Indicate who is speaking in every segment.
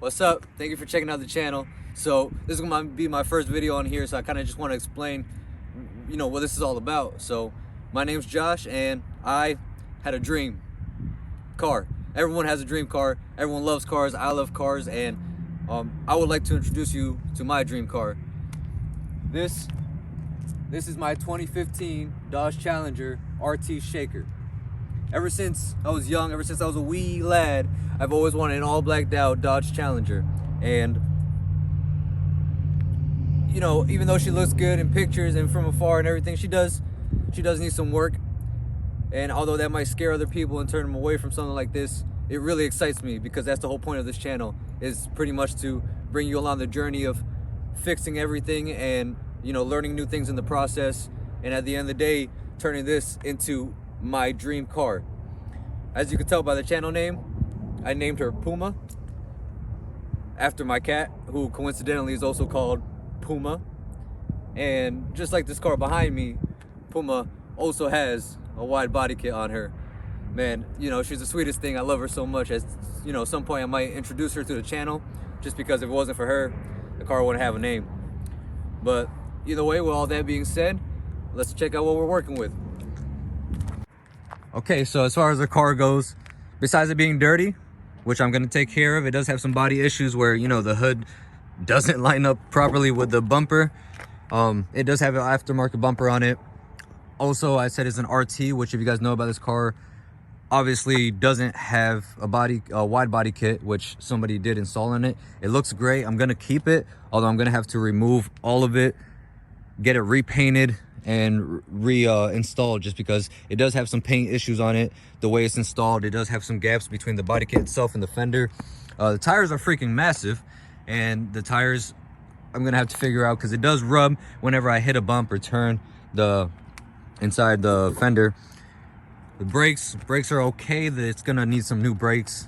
Speaker 1: What's up? Thank you for checking out the channel. So this is gonna be my first video on here, so I kind of just want to explain, what this is all about. So my name's Josh, and I had a dream car. Everyone has a dream car. Everyone loves cars. I love cars, and I would like to introduce you to my dream car. This is my 2015 Dodge Challenger RT Shaker. Ever since I was young, ever since I was a wee lad, I've always wanted an all blacked out Dodge Challenger. And even though she looks good in pictures and from afar and everything, she does need some work. And although that might scare other people and turn them away from something like this, it really excites me, because that's the whole point of this channel, is pretty much to bring you along the journey of fixing everything and learning new things in the process, and at the end of the day turning this into my dream car. As you can tell by the channel name, I named her Puma after my cat, who coincidentally is also called Puma. And just like this car behind me, Puma also has a wide body kit on her. Man, she's the sweetest thing. I love her so much. At some point I might introduce her to the channel, just because if it wasn't for her, the car wouldn't have a name. But either way, with all that being said, let's check out what we're working with. Okay, so as far as the car goes, besides it being dirty, which I'm going to take care of, it does have some body issues where, the hood doesn't line up properly with the bumper. It does have an aftermarket bumper on it. Also, I said it's an RT, which, if you guys know about this car, obviously doesn't have a wide body kit, which somebody did install in it. It looks great. I'm going to keep it, although I'm going to have to remove all of it, get it repainted and reinstalled, just because it does have some paint issues on it. The way it's installed, it does have some gaps between the body kit itself and the fender. The tires are freaking massive, and the tires I'm gonna have to figure out, because it does rub whenever I hit a bump or turn the inside the fender. The brakes are okay. It's gonna need some new brakes.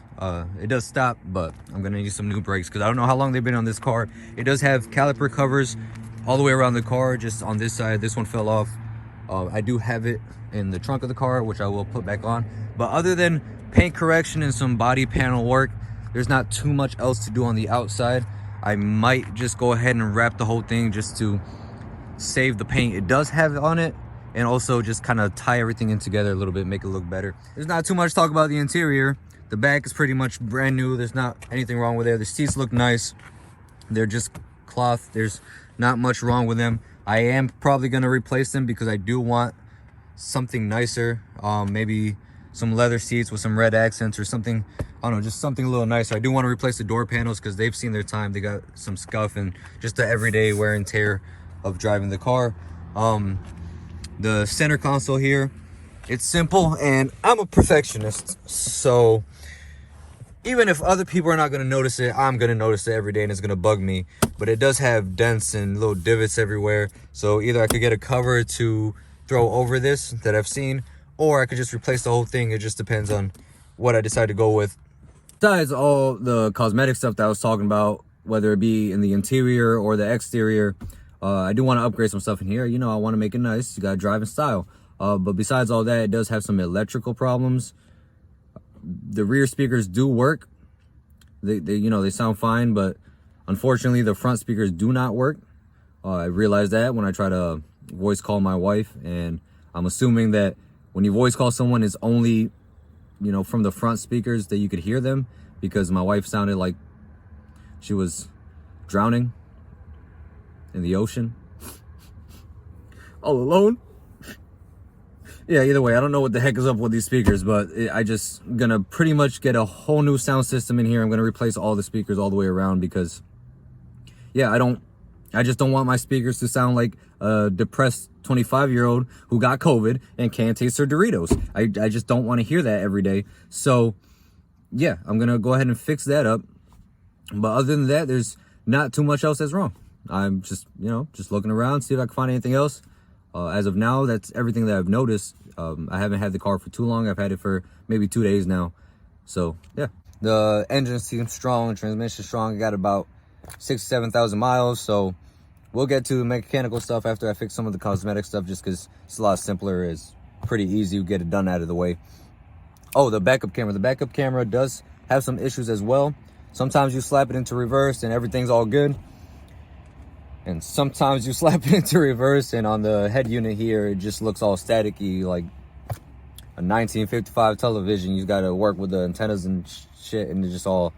Speaker 1: It does stop, but I'm gonna need some new brakes, because I don't know how long they've been on this car. It does have caliper covers all the way around the car. Just on this side, this one fell off. I do have it in the trunk of the car, which I will put back on. But other than paint correction and some body panel work, there's not too much else to do on the outside. I might just go ahead and wrap the whole thing just to save the paint it does have on it, and also just kind of tie everything in together a little bit, make it look better. There's not too much to talk about the interior. The back is pretty much brand new. There's not anything wrong with it. The seats look nice. They're just cloth. There's not much wrong with them. I am probably going to replace them, because I do want something nicer. Maybe some leather seats with some red accents or something. I don't know, just something a little nicer. I do want to replace the door panels, because they've seen their time. They got some scuff and just the everyday wear and tear of driving the car. The center console here, it's simple, and I'm a perfectionist, so even if other people are not going to notice it, I'm going to notice it every day, and it's going to bug me. But it does have dents and little divots everywhere, so either I could get a cover to throw over this that I've seen, or I could just replace the whole thing. It just depends on what I decide to go with. Besides all the cosmetic stuff that I was talking about, whether it be in the interior or the exterior, I do want to upgrade some stuff in here. I want to make it nice. You got to drive in style. But besides all that, it does have some electrical problems. The rear speakers do work. They sound fine, but unfortunately the front speakers do not work. I realized that when I try to voice call my wife, and I'm assuming that when you voice call someone, it's only from the front speakers that you could hear them, because my wife sounded like she was drowning in the ocean all alone. Yeah, either way, I don't know what the heck is up with these speakers, but I just gonna pretty much get a whole new sound system in here. I'm gonna replace all the speakers all the way around, because yeah, I just don't want my speakers to sound like a depressed 25-year-old who got COVID and can't taste their Doritos. I just don't want to hear that every day. So yeah, I'm gonna go ahead and fix that up. But other than that, there's not too much else that's wrong. I'm just just looking around, see if I can find anything else. As of now, that's everything that I've noticed. I haven't had the car for too long. I've had it for maybe 2 days now. So yeah, the engine seems strong, the transmission strong. I got about 6,000 to 7,000 miles. So we'll get to the mechanical stuff after I fix some of the cosmetic stuff, just because it's a lot simpler. It's pretty easy to get it done out of the way. Oh, the backup camera. The backup camera does have some issues as well. Sometimes you slap it into reverse and everything's all good. And sometimes you slap it into reverse and on the head unit here, it just looks all staticky, like a 1955 television. You gotta work with the antennas and shit, and it's just all,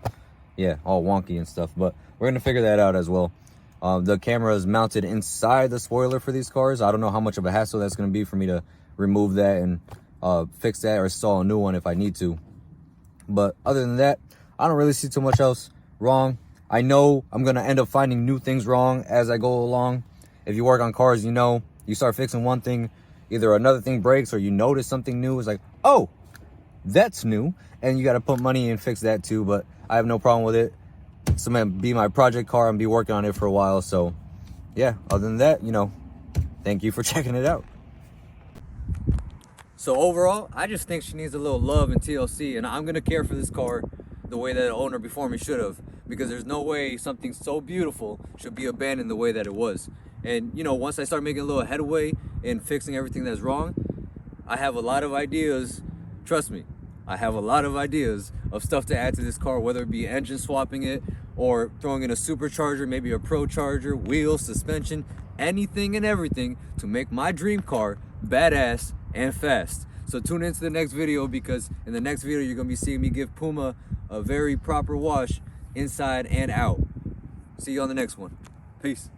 Speaker 1: yeah, all wonky and stuff. But we're gonna figure that out as well. The camera is mounted inside the spoiler for these cars. I don't know how much of a hassle that's gonna be for me to remove that and fix that or install a new one if I need to. But other than that, I don't really see too much else wrong. I know I'm gonna end up finding new things wrong as I go along. If you work on cars, you know, you start fixing one thing, either another thing breaks or you notice something new. It's like, oh, that's new. And you gotta put money in and fix that too, but I have no problem with it. It's gonna be my project car and be working on it for a while. So yeah, other than that, you know, thank you for checking it out. So overall, I just think she needs a little love and TLC, and I'm gonna care for this car the way that the owner before me should have, because there's no way something so beautiful should be abandoned the way that it was. And you know, once I start making a little headway in fixing everything that's wrong, I have a lot of ideas. Trust me, I have a lot of ideas of stuff to add to this car, whether it be engine swapping it or throwing in a supercharger, maybe a pro charger, wheels, suspension, anything and everything to make my dream car badass and fast. So tune into the next video, because in the next video you're gonna be seeing me give Puma a very proper wash inside and out. See you on the next one. Peace.